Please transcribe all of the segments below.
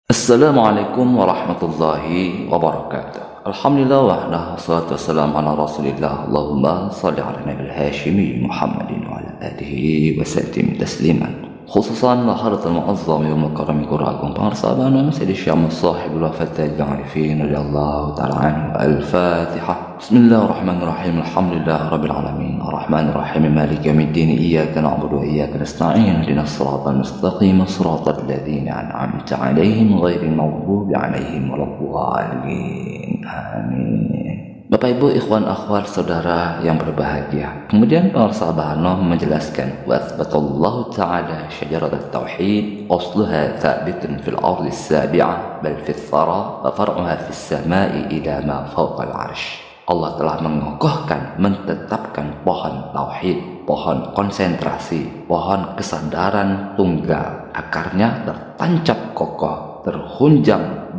Assalamualaikum warahmatullahi wabarakatuh. Alhamdulillah wahdah wassalatu wassalamu ala rasulillah. Allahumma salli ala nabil hashimi Muhammadin wa ala alihi wa sallim tasliman. Khususan laharatul mu'azzam yawm al-karam kurakum pengarsaban Sayyidi Syamul sahibul wafatil arifin radhiyallahu ta'ala anhu. Al-Fatihah. Bismillahirrahmanirrahim. Alhamdulillah rabbil alamin. Arrahmanir rahim. Maliki yaumiddin. Iyyaka na'budu wa iyyaka nasta'in. Ihdinas siratal mustaqim. Siratal ladzina an'amta 'alaihim ghairil maghdubi 'alaihim waladdallin. Amin. Bapak Ibu, ikhwan akhwat saudara yang berbahagia. Kemudian pengarsa Bahanom menjelaskan wa athbatallahu ta'ala syajarat at-tauhid asluha thabitun fil ardi as-sabi'ah bal fis thara wa far'uha fis sama'i ila ma fawqa al-'arsy. Allah telah mengokohkan, menetapkan pohon tauhid, pohon konsentrasi, pohon kesadaran tunggal. Akarnya tertancap kokoh, terhunjam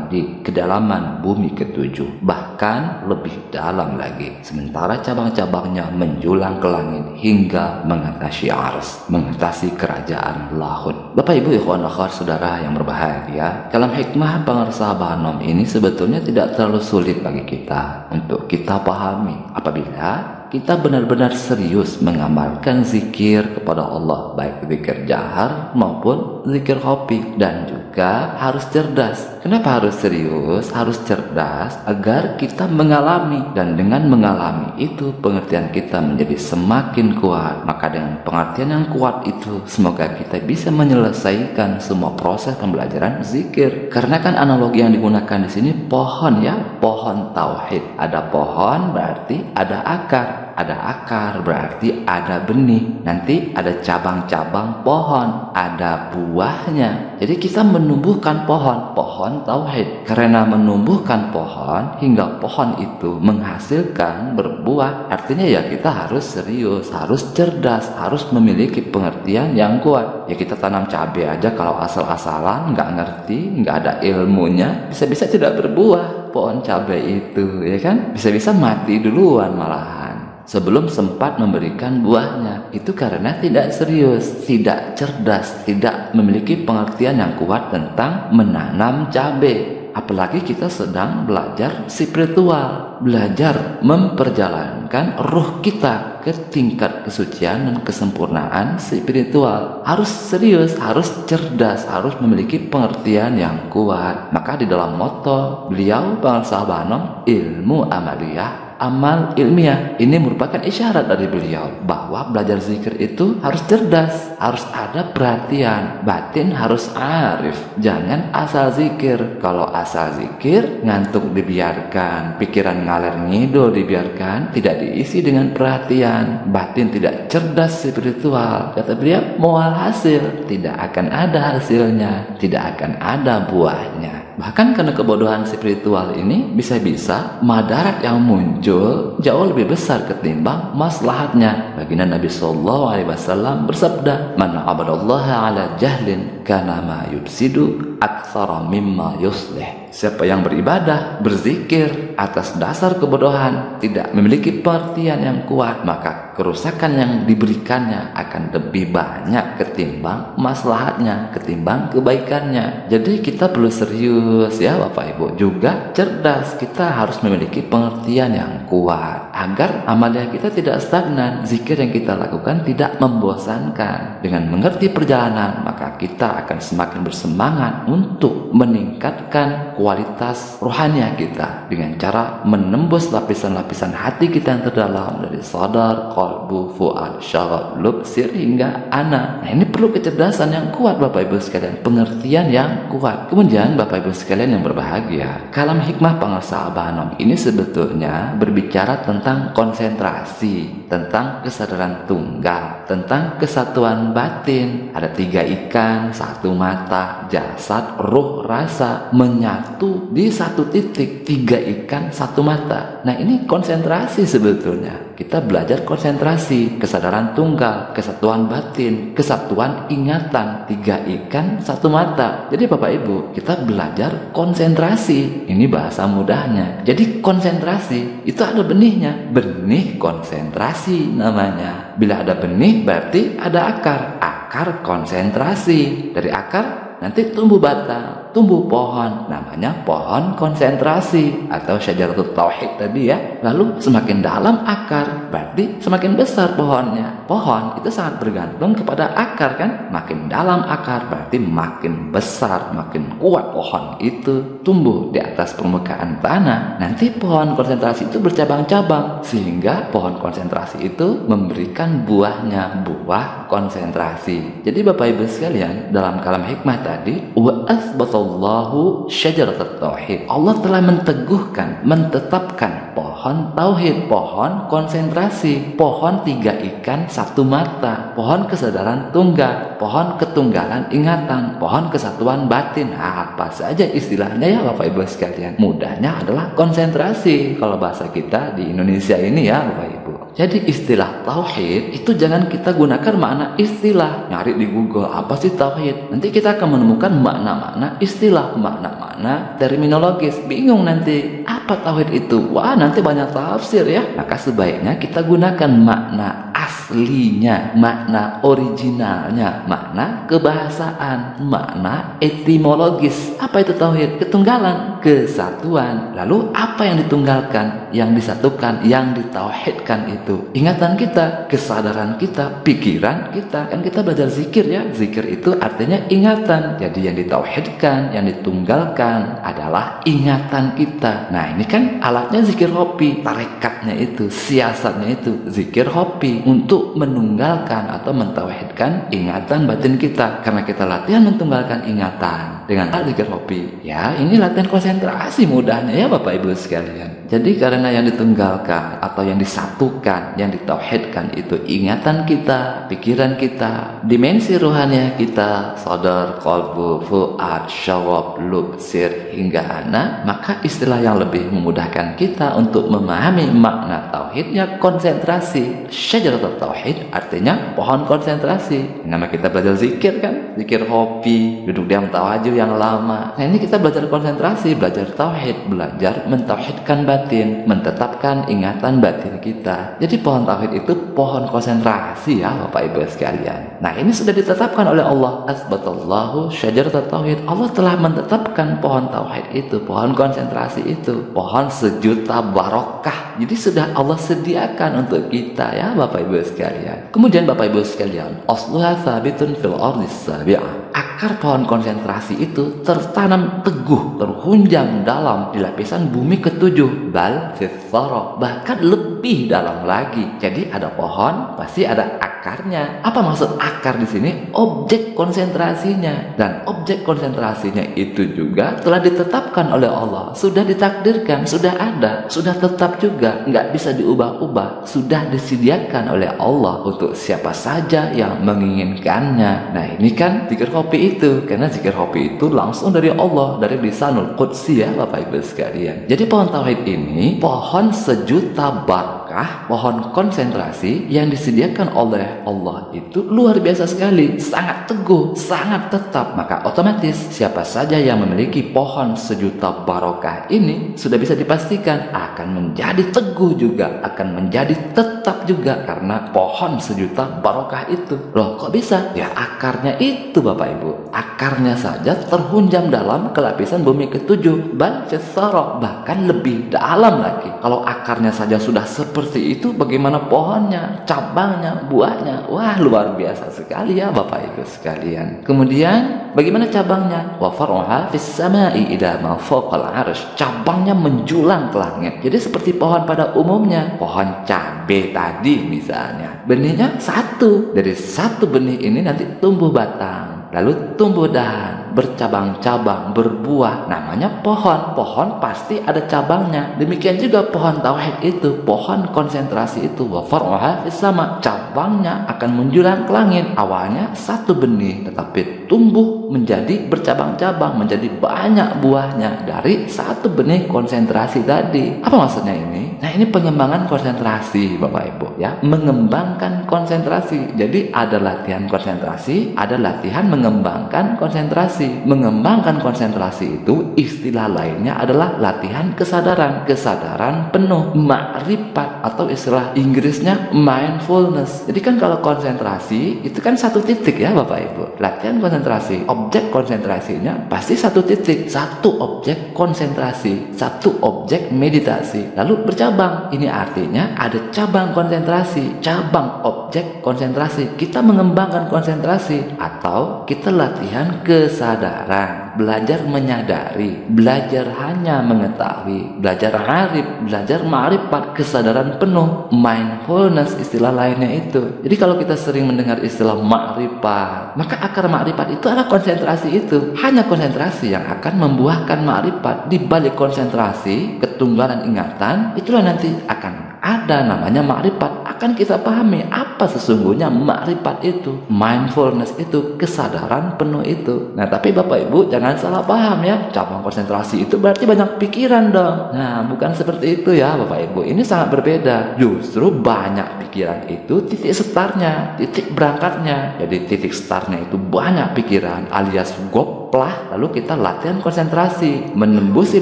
di kedalaman bumi ketujuh, bahkan lebih dalam lagi. Sementara cabang-cabangnya menjulang ke langit hingga mengatasi ars, mengatasi kerajaan lahut. Bapak Ibu ikhwan akhwat saudara yang berbahagia, dalam hikmah pengarsa Bahanom ini sebetulnya tidak terlalu sulit bagi kita untuk kita pahami apabila kita benar-benar serius mengamalkan zikir kepada Allah, baik zikir jahar maupun zikir khafi, dan juga harus cerdas. Kenapa harus serius, harus cerdas? Agar kita mengalami, dan dengan mengalami itu pengertian kita menjadi semakin kuat. Maka dengan pengertian yang kuat itu semoga kita bisa menyelesaikan semua proses pembelajaran zikir. Karena kan analogi yang digunakan di sini pohon ya, pohon tauhid. Ada pohon berarti ada akar. Ada akar berarti ada benih, nanti ada cabang-cabang pohon, ada buahnya. Jadi kita menumbuhkan pohon tauhid. Karena menumbuhkan pohon hingga pohon itu menghasilkan berbuah, artinya ya kita harus serius, harus cerdas, harus memiliki pengertian yang kuat. Ya kita tanam cabai aja kalau asal-asalan, nggak ngerti, nggak ada ilmunya, bisa-bisa tidak berbuah pohon cabai itu, ya kan? Bisa-bisa mati duluan malahan sebelum sempat memberikan buahnya. Itu karena tidak serius, tidak cerdas, tidak memiliki pengertian yang kuat tentang menanam cabai. Apalagi kita sedang belajar spiritual, belajar memperjalankan ruh kita ke tingkat kesucian dan kesempurnaan spiritual. Harus serius, harus cerdas, harus memiliki pengertian yang kuat. Maka di dalam motto beliau pengarsa Bahanom, ilmu amaliyah, amal ilmiah, ini merupakan isyarat dari beliau bahwa belajar zikir itu harus cerdas, harus ada perhatian, batin harus arif. Jangan asal zikir. Kalau asal zikir, ngantuk dibiarkan, pikiran ngalir ngidul dibiarkan, tidak diisi dengan perhatian, batin tidak cerdas spiritual. Kata beliau, mual hasil, tidak akan ada hasilnya, tidak akan ada buahnya. Bahkan karena kebodohan spiritual ini bisa-bisa madarat yang muncul jauh lebih besar ketimbang maslahatnya. Baginda Nabi sallallahu alaihi wasallam bersabda, "Man 'abadallaha 'ala jahlin kana ma yufsidu aktsara mimma yuslih." Siapa yang beribadah, berzikir atas dasar kebodohan, tidak memiliki pengertian yang kuat, maka kerusakan yang diberikannya akan lebih banyak ketimbang maslahatnya, ketimbang kebaikannya. Jadi kita perlu serius ya Bapak Ibu, juga cerdas. Kita harus memiliki pengertian yang kuat agar amalia kita tidak stagnan, zikir yang kita lakukan tidak membosankan. Dengan mengerti perjalanan, maka kita akan semakin bersemangat untuk meningkatkan kualitas rohania kita dengan cara menembus lapisan-lapisan hati kita yang terdalam dari sadar, qalbu, fuad, syarab, lub, sir hingga ana. Nah ini perlu kecerdasan yang kuat Bapak Ibu sekalian, pengertian yang kuat. Kemudian Bapak Ibu sekalian yang berbahagia, kalam hikmah pengarsa Bahanom ini sebetulnya berbicara tentang konsentrasi, tentang kesadaran tunggal, tentang kesatuan batin. Ada 3 ikan, 1 mata, jasad, ruh, rasa menyatu di satu titik. 3 ikan, 1 mata. Nah ini konsentrasi sebetulnya. Kita belajar konsentrasi, kesadaran tunggal, kesatuan batin, kesatuan ingatan. 3 ikan, 1 mata. Jadi Bapak Ibu, kita belajar konsentrasi. Ini bahasa mudahnya. Jadi konsentrasi itu ada benihnya. Benih konsentrasi namanya. Bila ada benih berarti ada akar. Akar konsentrasi. Dari akar nanti tumbuh batang. tumbuh pohon, namanya pohon konsentrasi atau syajaratut tauhid tadi ya. Lalu semakin dalam akar, berarti semakin besar pohonnya. Pohon itu sangat bergantung kepada akar kan? Makin dalam akar berarti makin besar, makin kuat pohon itu tumbuh di atas permukaan tanah. Nanti pohon konsentrasi itu bercabang-cabang sehingga pohon konsentrasi itu memberikan buahnya, buah konsentrasi. Jadi Bapak Ibu sekalian, dalam kalam hikmah tadi, wa asbatallahu syajaratut tauhid. Allah telah menteguhkan, menetapkan pohon tauhid, pohon konsentrasi, pohon 3 ikan 1 mata, pohon kesadaran tunggal, pohon ketunggalan ingatan, pohon kesatuan batin. Apa saja istilahnya ya Bapak Ibu sekalian. Mudahnya adalah konsentrasi kalau bahasa kita di Indonesia ini ya Bapak Ibu. Jadi istilah tauhid itu jangan kita gunakan makna istilah. Nyari di Google apa sih tauhid? Nanti kita akan menemukan makna-makna istilah, makna-makna terminologis. Bingung nanti apa tauhid itu? Wah, nanti banyak tafsir ya. Maka sebaiknya kita gunakan makna aslinya, makna originalnya, makna kebahasaan, makna etimologis. Apa itu tauhid? Ketunggalan, kesatuan. Lalu apa yang ditunggalkan, yang disatukan, yang ditauhidkan itu? Ingatan kita, kesadaran kita, pikiran kita. Kan kita belajar zikir ya. Zikir itu artinya ingatan. Jadi yang ditauhidkan, yang ditunggalkan adalah ingatan kita. Nah, ini kan alatnya zikir hobi, tarekatnya itu, siasatnya itu zikir hobi untuk menunggalkan atau mentauhidkan ingatan batin kita. Karena kita latihan mentunggalkan ingatan dengan zikir hobi. Ya, ini latihan konsentrasi mudahnya ya Bapak Ibu sekalian. Jadi karena yang ditunggalkan atau yang disatukan, yang ditauhidkan itu ingatan kita, pikiran kita, dimensi rohani kita, sadar, qalbu, fuad, syawab, lub, sir hingga ana, maka istilah yang lebih memudahkan kita untuk memahami makna tauhidnya konsentrasi. Syajaratut tauhid artinya pohon konsentrasi. Nama kita belajar zikir kan, zikir hobi, duduk diam tawajud yang lama. Nah, ini kita belajar konsentrasi, belajar tauhid, belajar mentauhidkan batin, menetapkan ingatan batin kita. Jadi pohon tauhid itu pohon konsentrasi ya Bapak Ibu sekalian. Nah, ini sudah ditetapkan oleh Allah. Asbatallahu syajaratut tauhid. Allah telah menetapkan pohon tauhid itu, pohon konsentrasi itu, pohon sejuta barokah. Jadi sudah Allah sediakan untuk kita ya Bapak Ibu sekalian. Kemudian Bapak Ibu sekalian, asluha tsabitun fil ardhis sabi'ah. Akar pohon konsentrasi itu tertanam teguh, terhunjam dalam di lapisan bumi ke-7, bal fis-thara, bahkan lebih dalam lagi. Jadi ada pohon, pasti ada akarnya. Apa maksud akar di sini? Objek konsentrasinya. Dan objek konsentrasinya itu juga telah ditetapkan oleh Allah, sudah ditakdirkan, sudah ada, sudah tetap juga, nggak bisa diubah-ubah, sudah disediakan oleh Allah untuk siapa saja yang menginginkannya. Nah, ini kan zikir hobi itu, karena zikir hobi itu langsung dari Allah, dari lisanul qudsi ya Bapak Ibu sekalian. Jadi pohon tauhid ini pohon sejuta barakah, pohon konsentrasi yang disediakan oleh Allah itu luar biasa sekali, sangat teguh, sangat tetap. Maka otomatis siapa saja yang memiliki pohon sejuta barakah ini sudah bisa dipastikan akan menjadi teguh juga, akan menjadi tetap juga, karena pohon sejuta barakah itu. Loh, kok bisa? Ya akarnya itu Bapak Ibu, akarnya saja terhunjam dalam kelapisan bumi ke-7, bal fis-thara, bahkan lebih dalam lagi. Kalau akarnya saja sudah seperti itu, bagaimana pohonnya, cabangnya, buahnya? Wah, luar biasa sekali ya Bapak Ibu sekalian. Kemudian bagaimana cabangnya? Wa far'uha fis sama'i ila ma fawqal 'arsy. Cabangnya menjulang ke langit. Jadi seperti pohon pada umumnya. Pohon cabai tadi misalnya, benihnya satu. Dari satu benih ini nanti tumbuh batang, lalu tumbuh dahan, bercabang-cabang, berbuah. Namanya pohon. Pohon pasti ada cabangnya. Demikian juga pohon tauhid itu, pohon konsentrasi itu. Wa far'uha fis sama. Cabangnya akan menjulang ke langit. Awalnya satu benih, tetapi tumbuh menjadi bercabang-cabang, menjadi banyak buahnya dari satu benih konsentrasi tadi. Apa maksudnya ini? Nah, ini pengembangan konsentrasi Bapak Ibu ya, mengembangkan konsentrasi. Jadi ada latihan konsentrasi, ada latihan mengembangkan konsentrasi. konsentrasi. Mengembangkan konsentrasi itu istilah lainnya adalah latihan kesadaran. Kesadaran penuh, ma'rifat, atau istilah Inggrisnya mindfulness. Jadi kan kalau konsentrasi itu kan satu titik ya Bapak Ibu. Latihan konsentrasi, objek konsentrasinya pasti satu titik, satu objek konsentrasi, satu objek meditasi. Lalu bercabang. Ini artinya ada cabang konsentrasi, cabang objek konsentrasi. Kita mengembangkan konsentrasi atau kita latihan kesadaran, belajar menyadari, belajar hanya mengetahui, belajar arif, belajar ma'rifat, kesadaran penuh, mindfulness istilah lainnya itu. Jadi kalau kita sering mendengar istilah ma'rifat, maka akar ma'rifat itu adalah konsentrasi itu. Hanya konsentrasi yang akan membuahkan ma'rifat. Di balik konsentrasi, ketunggalan ingatan, itulah nanti akan ada namanya ma'rifat. Akan kita pahami apa sesungguhnya ma'rifat itu, mindfulness itu, kesadaran penuh itu. Nah tapi Bapak Ibu jangan salah paham ya, cabang konsentrasi itu berarti banyak pikiran dong. Nah bukan seperti itu ya Bapak Ibu, ini sangat berbeda. Justru banyak pikiran itu titik startnya, titik berangkatnya. Jadi titik startnya itu banyak pikiran alias goplah, lalu kita latihan konsentrasi menembusi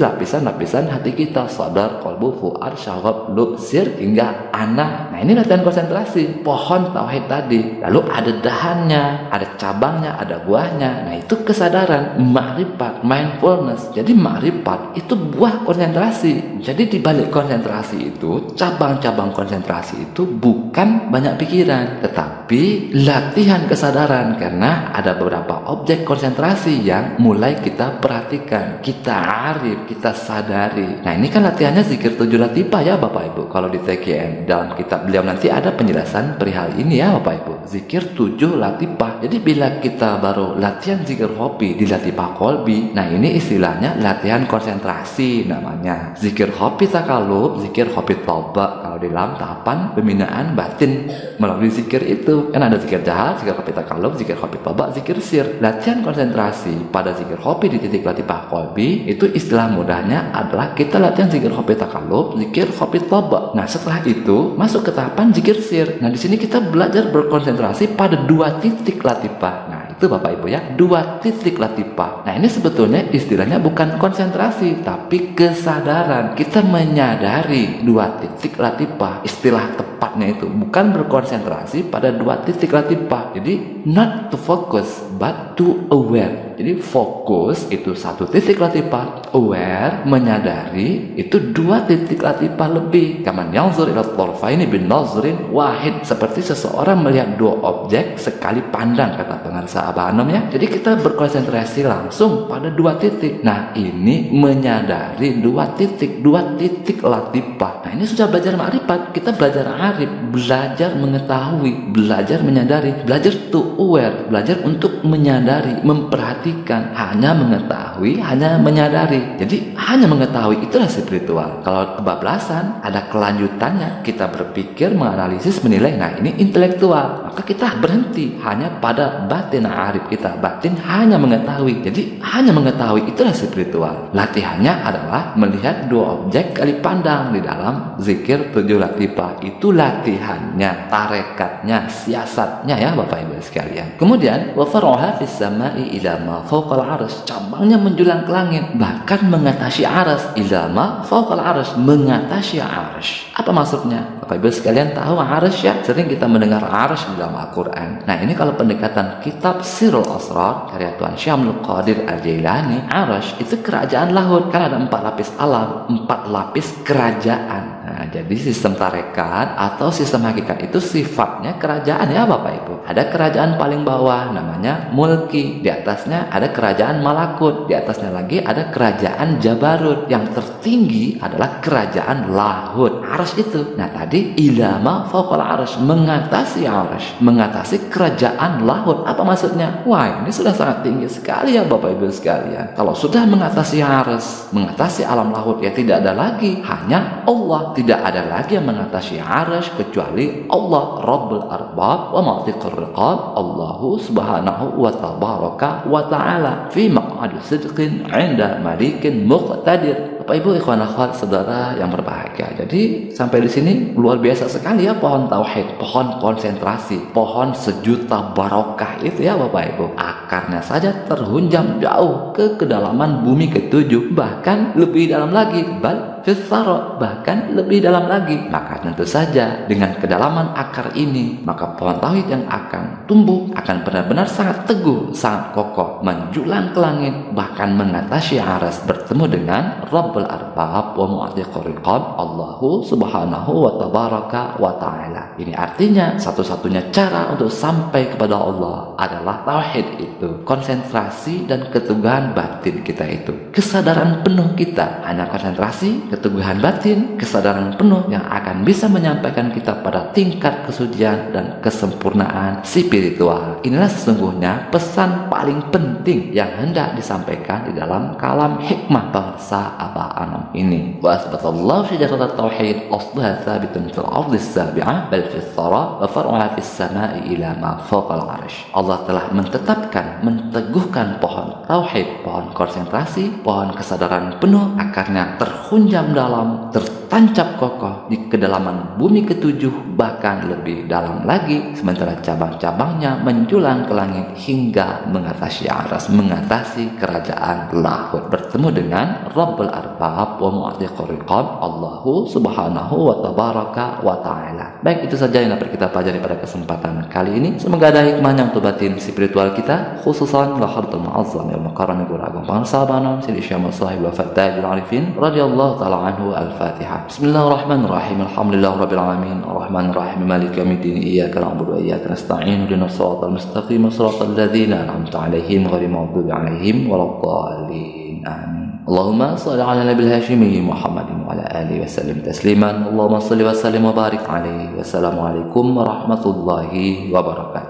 lapisan-lapisan hati kita, sadar, qalbu, fuad, syagab, lub, sir, hingga ana. Nah ini latihan konsentrasi pohon tauhid tadi. Lalu ada dahannya, ada cabangnya, ada buahnya. Nah itu kesadaran, ma'rifat, mindfulness. Jadi ma'rifat itu buah konsentrasi. Jadi di balik konsentrasi itu, cabang-cabang konsentrasi itu bukan banyak pikiran, tetapi latihan kesadaran. Karena ada beberapa objek konsentrasi yang mulai kita perhatikan, kita arif, kita sadari. Nah ini kan latihannya zikir 7 latifah ya Bapak Ibu. Kalau di TGN dalam kitab beliau nanti ada penjelasan perihal ini ya Bapak Ibu, zikir 7 latifah. Jadi bila kita baru latihan zikir hobi di latifah kolbi, nah ini istilahnya latihan konsentrasi namanya. Zikir hobi takalub, zikir hobi toba kalau di dalam tahapan pembinaan batin melalui zikir itu. Kan ada zikir jahat, zikir hobi takalub, zikir hobi toba, zikir sir. Latihan konsentrasi pada zikir hobi di titik latifah kolbi itu istilah mudahnya adalah kita latihan zikir hobi takalub, zikir hobi toba. Nah setelah itu masuk ke tahapan zikir sir. Nah di sini kita belajar berkonsentrasi pada 2 titik latifah. Nah itu Bapak Ibu ya, 2 titik latifah. Nah ini sebetulnya istilahnya bukan konsentrasi tapi kesadaran. Kita menyadari 2 titik latifah. Istilah tepatnya itu bukan berkonsentrasi pada 2 titik latifah. Jadi not to focus but to aware. Jadi fokus itu 1 titik latifah, aware, menyadari itu 2 titik latifah lebih. Kaman yanzur ila tarfaini bin nazrin wahid, seperti seseorang melihat 2 objek sekali pandang kata pengarsa Abah Anom ya. Jadi kita berkonsentrasi langsung pada 2 titik. Nah ini menyadari 2 titik latifah. Nah ini sudah belajar ma'rifat, kita belajar arif, belajar mengetahui, belajar menyadari, belajar to aware, belajar untuk menyadari, memperhatikan, hanya mengetahui, hanya menyadari. Jadi hanya mengetahui itulah spiritual. Kalau kebablasan ada kelanjutannya, kita berpikir, menganalisis, menilai, nah ini intelektual. Maka kita berhenti hanya pada batin arif kita, batin hanya mengetahui. Jadi hanya mengetahui itulah spiritual. Latihannya adalah melihat 2 objek kali pandang di dalam zikir 7 latifah. Itu latihannya, tarekatnya, siasatnya ya Bapak Ibu sekalian. Kemudian wa faruha fis samai ila ma fawqal arsy, cabangnya menjulang ke langit, bahkan mengatasi arsy. Ila ma fawqal arsy, mengatasi arsy. Apa maksudnya? Bapak Ibu sekalian tahu arsy ya? Sering kita mendengar arsy dalam Al-Quran. Nah ini kalau pendekatan kitab Sirul Asrar karya Tuan Syamsul Qadir Al-Jailani, arsy itu kerajaan lahut. Kan ada 4 lapis alam, 4 lapis kerajaan. Nah, jadi sistem tarekat atau sistem hakikat itu sifatnya kerajaan ya Bapak Ibu. Ada kerajaan paling bawah namanya mulki, di atasnya ada kerajaan malakut, di atasnya lagi ada kerajaan jabarut, yang tertinggi adalah kerajaan lahut, arsy itu. Nah tadi ilama fawqal arsy, mengatasi arsy, mengatasi kerajaan lahut. Apa maksudnya? Wah ini sudah sangat tinggi sekali ya Bapak Ibu sekalian. Kalau sudah mengatasi arsy, mengatasi alam lahut, ya tidak ada lagi hanya Allah. Tidak ada lagi yang mengatasi arsy kecuali Allah Rabbul Arbab wa Ma'tiqur Riqab, Allahu Subhanahu wa Tabaraka wa Ta'ala fi maq'adi sidqin 'inda malikin muqtadir. Bapak Ibu ikhwan akhwat saudara yang berbahagia. Jadi sampai di sini luar biasa sekali ya pohon tauhid, pohon konsentrasi, pohon sejuta barokah itu ya Bapak Ibu. akarnya saja terhunjam jauh ke kedalaman bumi ketujuh, bahkan lebih dalam lagi, bal fissara, bahkan lebih dalam lagi. Maka tentu saja dengan kedalaman akar ini, maka pohon tauhid yang akan tumbuh akan benar-benar sangat teguh, sangat kokoh, menjulang ke langit, bahkan mengatasi aras, bertemu dengan Rabbul Arbab wa Mu'tiqur Riqab, Allahu Subhanahu wa tabaraka wa ta'ala. Ini artinya satu-satunya cara untuk sampai kepada Allah adalah tauhid itu, konsentrasi dan keteguhan batin kita itu, kesadaran penuh kita, hanya konsentrasi, keteguhan batin, kesadaran penuh yang akan bisa menyampaikan kita pada tingkat kesucian dan kesempurnaan spiritual. Inilah sesungguhnya pesan paling penting yang hendak disampaikan di dalam kalam hikmah bangsa Abah Anam ini. Wa asbatallahu syajarat tauhid asluha thabitun fil ardi sabi'ah bal fis thara wa far'uha fis sama'i ila ma fawqal arsh. Allah telah menetapkan, menteguhkan pohon tauhid, pohon konsentrasi, pohon kesadaran penuh, akarnya terhunjam dalam, tertancap kokoh di kedalaman bumi ketujuh, bahkan lebih dalam lagi, sementara cabang-cabangnya menjulang ke langit hingga mengatasi aras, mengatasi kerajaan lahut, bertemu dengan Rabbul Arbab wa Mu'tiqur Riqab, Allahu Subhanahu wa tabaraka wa ta'ala. Baik, itu saja yang dapat kita pelajari pada kesempatan kali ini. Semoga ada hikmahnya untuk batin spiritual kita, khususan laharatul mu'azzam yang makaran guru agung bangsa Banam Sidi Syamul Sahib wa Fattajul Arifin radhiyallahu ta'ala anhu. Al-Fatihah. Bismillahirrahmanirrahim. Alhamdulillah rabbil alamin. Ar-Rahmanir-Rahim. Maliki yaumiddin. Iyyaka na'budu wa iyyaka nasta'in. Ihdinas siratal mustaqim. Shiratal ladzina an'amta 'alaihim ghairil maghdubi 'alaihim waladdallin. Amin. Allahumma shalli 'ala nabil hashimi Muhammadin wa 'ala alihi wa sallim tasliman. Allahumma shalli wa sallim wa barik 'alaihi. Wassalamualaikum warahmatullahi wabarakatuh.